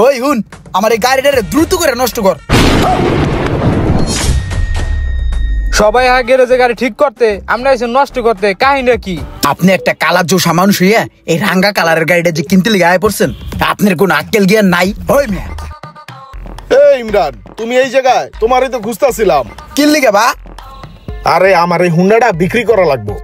ওই হুন, আমার এই গাড়িটারে দ্রুত করে নষ্ট কর। সবাই গ্যারেজে গাড়ি ঠিক করতে, আমরা এসে নষ্ট করতে, কাহিনী কি? আপনি একটা কালার জোসা মানুষ হইয়া এই রাঙ্গা কালারের গাড়িটা যে কিনতে লিগে আয় পড়ছেন, আপনার কোন আক্কেল জ্ঞান নাই? ওই মিয়া, এই ইমরান, তুমি এই জায়গায়? তোমারই তো খুঁজতেছিলাম। কি লিগে বা? আরে আমার এই হুন্ডাটা বিক্রি করা লাগবে।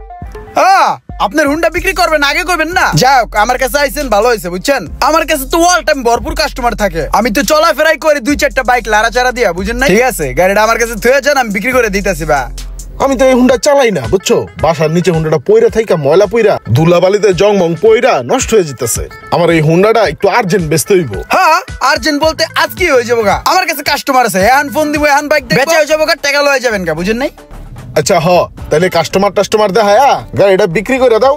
হ্যাঁ, আপনার হুন্ডা বিক্রি করবেন, আগে করবেন না? যাক, আমার কাছে আইছেন ভালো হয়েছে, বুঝছেন? আমার কাছে তো অল টাইম ভরপুর কাস্টমার থাকে। আমি তো চলাফেরাই করি 2-4টা বাইক লাড়াচাড়া দিয়া, বুঝেন না? ঠিক আছে, গাড়িটা আমার কাছে থুয়ে যান, আমি বিক্রি করে দিতেছি। বা আমি তো এই হুন্ডা চালাই না, বুঝছো? বাসার নিচে হুন্ডাটা পইরা থাইকা ময়লা পইরা ধুলাবালিতে জংমং পইরা নষ্ট হয়ে যেতেছে। আমার এই হুন্ডাটা একটু আর্জেন্ট বেচতে হইব। হ্যাঁ, আর্জেন্ট বলতে আজ কি হয়ে যাবো গা? আমার কাছে কাস্টমার আছে, এখন ফোন দিব, এখন বাইক বেচা হয়ে যাবো গা, টাকা লয়ে যাবেন গা, বুঝেন নাই? আচ্ছা তাহলে কাস্টমার দেখায়া গাড়িটা বিক্রি করে দাও,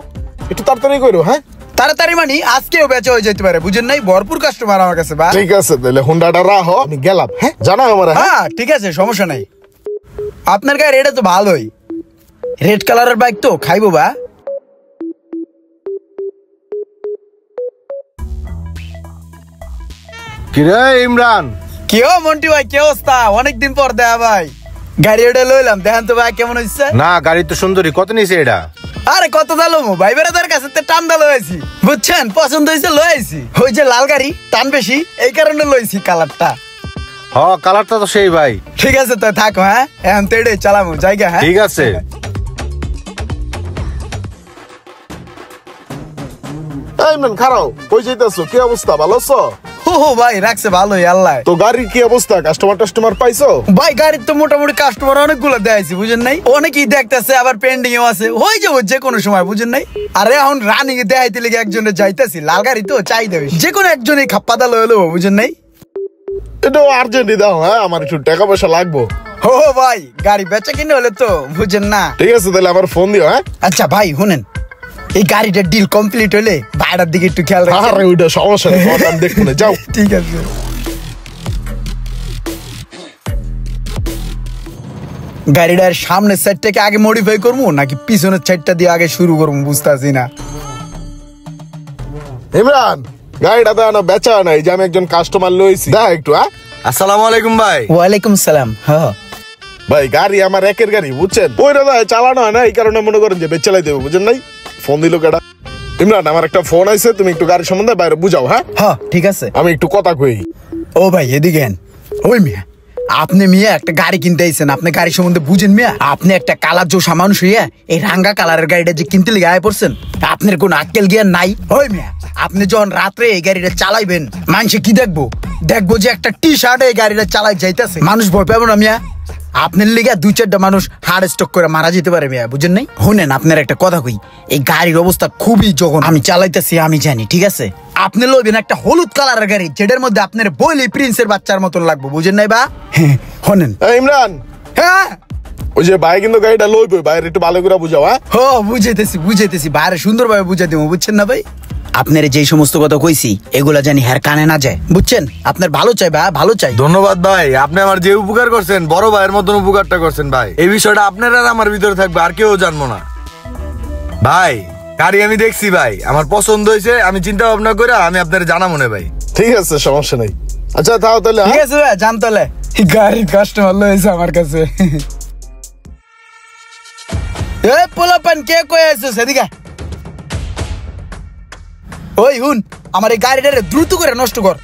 একটু তাড়াতাড়ি করো। হ্যাঁ, তাড়াতাড়ি মানে আজকেও বেচা হয়ে যেতে পারে, বুঝেন নাই? ভরপুর কাস্টমার আমার কাছে। বা ঠিক আছে, তাহলে হুন্ডাটা রাখো, আমি গেলাম। হ্যাঁ, জানাও আমার। হ্যাঁ ঠিক আছে, সমস্যা নাই। আপনার গায়ে এটা তো ভালোই, রেড কালারের বাইক তো খাইবো। বা কিরে ইমরান? কেউ মন্টি ভাই, কি অবস্থা? অনেকদিন পর দেখা ভাই। গাড়ি ওটা লইলাম, দেখেন তো ভাই কেমন হচ্ছে। না, গাড়ি তো সুন্দরী। কত নিছে এটা? আরে কত দালো ভাই, বেড়াদার কাছে টান দালো হয়েছি, বুঝছেন? পছন্দ হয়েছে লয়েছি। ওই যে লাল গাড়ি, টান বেশি, এই কারণে লইছি কালারটা। কালারটা তো সেই ভাই। ঠিক আছে তো থাকো। হ্যাঁ, এখন তো এটাই চালামো জায়গা। হ্যাঁ ঠিক আছে। ইমরান, খারাও, কই যাইতাছো? কি অবস্থা? ভালো আছো? ভাই রাখছে ভালোই আল্লাহ। তো গাড়ির কি অবস্থা? কাস্টমার পাইছো? ভাই গাড়ির তো মোটামুটি কাস্টমার অনেকগুলো দেখাইছি, বুঝেন নাই? অনেকেই দেখতেছে, আবার পেন্ডিং এও আছে, হয়ে যাবো যে কোনো সময়, বুঝেন নাই? আরে এখন রানিং এ দেখাইতে লেগে একজনের যাইতেছি, লাল গাড়ি তো চাহিদা বেশি, যে কোনো একজনই খাপ্পাদা লয়ে লবো, বুঝেন নাই? এটাও আর্জেন্টই দাও। হ্যাঁ, আমার একটু টাকা পয়সা লাগবো। ভাই গাড়ি বেচা কিনে হলে তো, বুঝেন না? ঠিক আছে, তাহলে আবার ফোন দিও। হ্যাঁ, আচ্ছা ভাই শুনেন, এই গাড়িটার ডিল কমপ্লিট হলে ভাইটার দিকে একটু খেয়াল রাখবেন। আরে ওইটা সমস্যা নেই, আমি দেখবো না, যাও। ঠিক আছে। গাড়িটার সামনের সাইডটাকে আগে মডিফাই করবো নাকি পিছনের সাইডটা দিয়ে আগে শুরু করবো, বুঝতেছি না। ইমরান, গাড়িটা তো এখনো বেচা নাই, যে আমি একজন কাস্টমার লইছি। দেখ একটু। হ্যাঁ, আসসালামু আলাইকুম ভাই। ওয়ালাইকুম সালাম। হ্যাঁ ভাই, গাড়ি আমার একের গাড়ি, বুঝছেন? ওইটা ভাই চালানো হয় না, এই কারণে মনে করেন যে বেচ চালাই দেবো, বুঝেন নাই? ফোন দিল কেডা? ইমরান, আমার একটা ফোন আছে, তুমি একটু গাড়ির সম্বন্ধে বাইরে বুঝাও। হ্যাঁ হ্যাঁ ঠিক আছে। আমি একটু কথা কই। ও ভাই এদিকে আন। ওই মিয়া, আপনি মিয়া একটা গাড়ি কিনতে আইছেন, আপনি গাড়ি সম্বন্ধে বুঝেন মিয়া? আপনি একটা কালার জোসা মানুষ হইয়া এই রাঙ্গা কালারের গাড়িটা যে কিনতে লিগে আয় পড়ছেন, আপনার কোন আক্কেল জ্ঞান নাই? ওই মিয়া, আপনি যখন রাত্রে এই গাড়িটা চালাইবেন, মানুষে কি দেখবো? দেখবো যে একটা টি শার্টে এই গাড়িটা চালাই যাইতেছে, মানুষ ভয় পাবো না মিয়া? আপনার লিগে 2-4টা মানুষ হার্ট স্ট্রোক করে মারা যেতে পারে মিয়া, বুঝেন নাই? শুনেন, আপনার একটা কথা কই, এই গাড়ির অবস্থা খুবই যখন আমি চালাইতেছি, আমি জানি, ঠিক আছে? আপনি লইবেন একটা হলুদ কালারের গাড়ি, যেটার মধ্যে আপনার বইলে প্রিন্সের বাচ্চার মতন লাগবে, বুঝেন নাই? বা শোনেন ইমরান, হ্যাঁ, ওই যে ভাই কিন্তু গাড়িটা লইবে, বাইরে একটু ভালো করে বুঝাও। হ্যাঁ, বুঝাইতেছি বাইরে সুন্দরভাবে বুঝাই দেবো, বুঝছেন না ভাই? আপনার যেই সমস্ত কথা কইছি এগুলা জানি হ্যার কানে না যায়, বুঝছেন? আপনার ভালো চাই ভাই, ভালো চাই। ধন্যবাদ ভাই, আপনি আমার যে উপকার করছেন, বড় ভাইয়ের মতন উপকারটা করছেন ভাই। এই বিষয়টা আপনার আর আমার ভিতরে থাকবে, আর কেউ জানবো না ভাই। গাড়ি আমি দেখছি ভাই, আমার পছন্দ হয়েছে, আমি চিন্তা ভাবনা করে আমি আপনার জানা মনে ভাই। ঠিক আছে, সমস্যা নেই। আচ্ছা তাও তাহলে। ঠিক আছে ভাই, জান তাহলে গাড়ির কাস্টমার লয়েছে আমার কাছে। এ পোলাপান, কে কই আছিস? এদিকে। ওই হুন, আমার এই গাড়িটারে দ্রুত করে নষ্ট কর।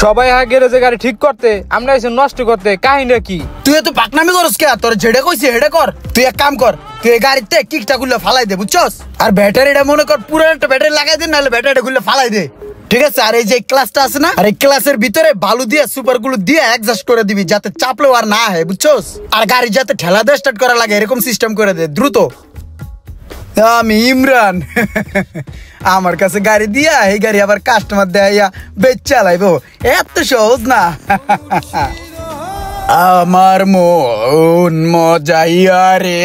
সবাই গ্যারেজে গাড়ি ঠিক করতে, আমরা এসে নষ্ট করতে, কাহিনী কি? তুই তো পাকনামি করস কে? তোর যেটা কইছি হেডে কর। তুই এক কাম কর, তুই এই গাড়িতে কিকটা খুললে ফালাই দে, বুঝছস? আর ব্যাটারিটা মনে কর পুরো একটা ব্যাটারি লাগাই দে, নাহলে ব্যাটারিটা খুললে ফালাই দে, ঠিক আছে? আর এই যে ক্লাসটা আছে না, আর এই ক্লাসের ভিতরে বালু দিয়ে সুপার গ্লু দিয়ে অ্যাডজাস্ট করে দিবি, যাতে চাপলেও আর না হয়, বুঝছস? আর গাড়ি যাতে ঠেলা দিয়ে স্টার্ট করা লাগে এরকম সিস্টেম করে দে দ্রুত। আমি ইমরান, আমার কাছে গাড়ি দিয়া এই গাড়ি আবার কাস্টমার দেয়া বেচ চালাইবো, এত সহজ না। আমার মন মজাইয়া রে,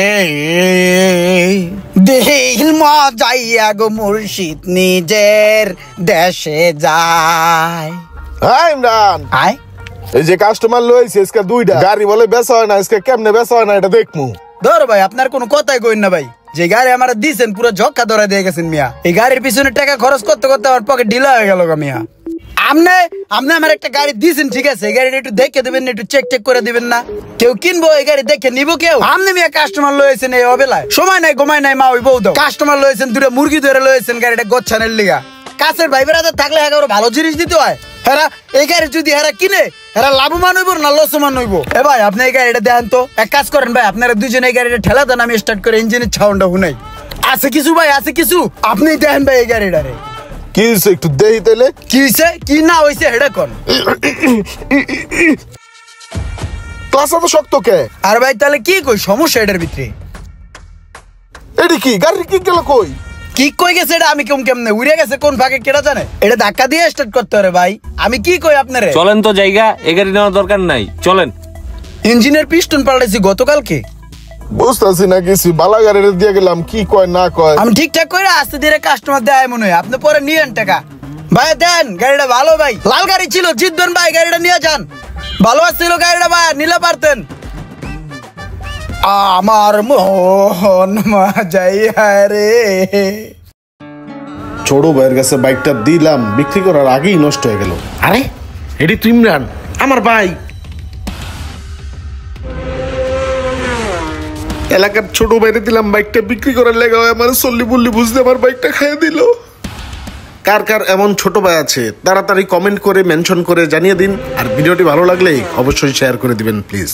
দিল মজাইয়া গো মুর্শিদ নিজের দেশে যায়। হ্যাঁ ইমরান, আয় এই যে কাস্টমার লইছে আজকে 2টা গাড়ি, বলে বেচা হয় না, আজকে কেমনে বেচা হয় না এটা দেখমু। ধর ভাই, আপনার কোনো কথাই কইন না ভাই, যে গাড়ি আমার দিয়েছেন পুরো ঝক্কা ধরে দিয়ে গেছেন মিয়া। এই গাড়ির পিছনে টাকা খরচ করতে করতে আমার পকেট ঢিলা হয়ে গেল মিয়া। আপনি আমার একটা গাড়ি দিয়েছেন, ঠিক আছে, এই গাড়িটা একটু দেখে দিবেন না, একটু চেক করে দিবেন না? কেউ কিনবো এই গাড়ি দেখে নিবো কেউ? আপনি মিয়া কাস্টমার লয়েছেন এই অবেলায়, সময় নাই ঘুমায় নাই মা ওই বউ দাও। কাস্টমার লয়েছেন, দুটো মুরগি ধরে লয়েছেন গাড়িটা গোচ্ছানের লিগা। কাছের ভাই বেড়াতে থাকলে একেবারে ভালো জিনিস দিতে হয়। হেরা এই গাড়ি যদি হেরা কিনে হেরা লাভবান হইব না লসমান হইব? এ ভাই আপনি এই গাড়িটা দেন তো, এক কাজ করেন ভাই, আপনারা দুজনে এই গাড়িটা ঠেলা দেন, আমি স্টার্ট করে ইঞ্জিনের সাউন্ডটা শুনাই। আছে কিছু ভাই, আছে কিছু, আপনি দেখেন ভাই এই গাড়িটারে। কি হইছে একটু দেই তাইলে? কি হইছে কি না হইছে হেডা কোন? ক্লাস এত শক্ত কে? আর ভাই তাহলে কি কই সমস্যা এটার ভিতরে? এডি কি গাড়ি কি গেল কই? কি কই গেছে এটা আমি কেমনে উড়ে গেছে কোন ভাগে কেডা জানে? এটা ধাক্কা দিয়ে স্টার্ট করতে হবে ভাই। আমি কি কই আপনারে? চলেন তো জায়গা, এ গাড়ি নেওয়ার দরকার নাই, চলেন। ইঞ্জিনের পিস্টন পাল্টাইছি গতকালকে। বুঝতেছি না কিছু, বালা গাড়িটা দিয়ে গেলাম, কি কয় না কয়। আমি ঠিকঠাক করে আস্তে ধীরে কাস্টমার দেয় মনে হয়, আপনি পরে নিয়েন টাকা। ভাই দেন গাড়িটা ভালো ভাই, লাল গাড়ি ছিল, জিতবেন ভাই, গাড়িটা নিয়ে যান। ভালো আসছিল গাড়িটা ভাই, নিলে পারতেন। আমার মোহন যাইয়া রে। ছোট ভাইয়ের কাছে বাইকটা দিলাম, বিক্রি করার আগেই নষ্ট হয়ে গেল। আরে এটি তো ইমরান, আমার ভাই। এলাকার ছোট ভাইরে দিলাম বাইকটা বিক্রি করার লেগে, আমার চল্লি বললি বুঝতে আমার বাইকটা খাইয়ে দিল। কার কার এমন ছোট ভাই আছে তাড়াতাড়ি কমেন্ট করে মেনশন করে জানিয়ে দিন, আর ভিডিওটি ভালো লাগলে অবশ্যই শেয়ার করে দিবেন প্লিজ।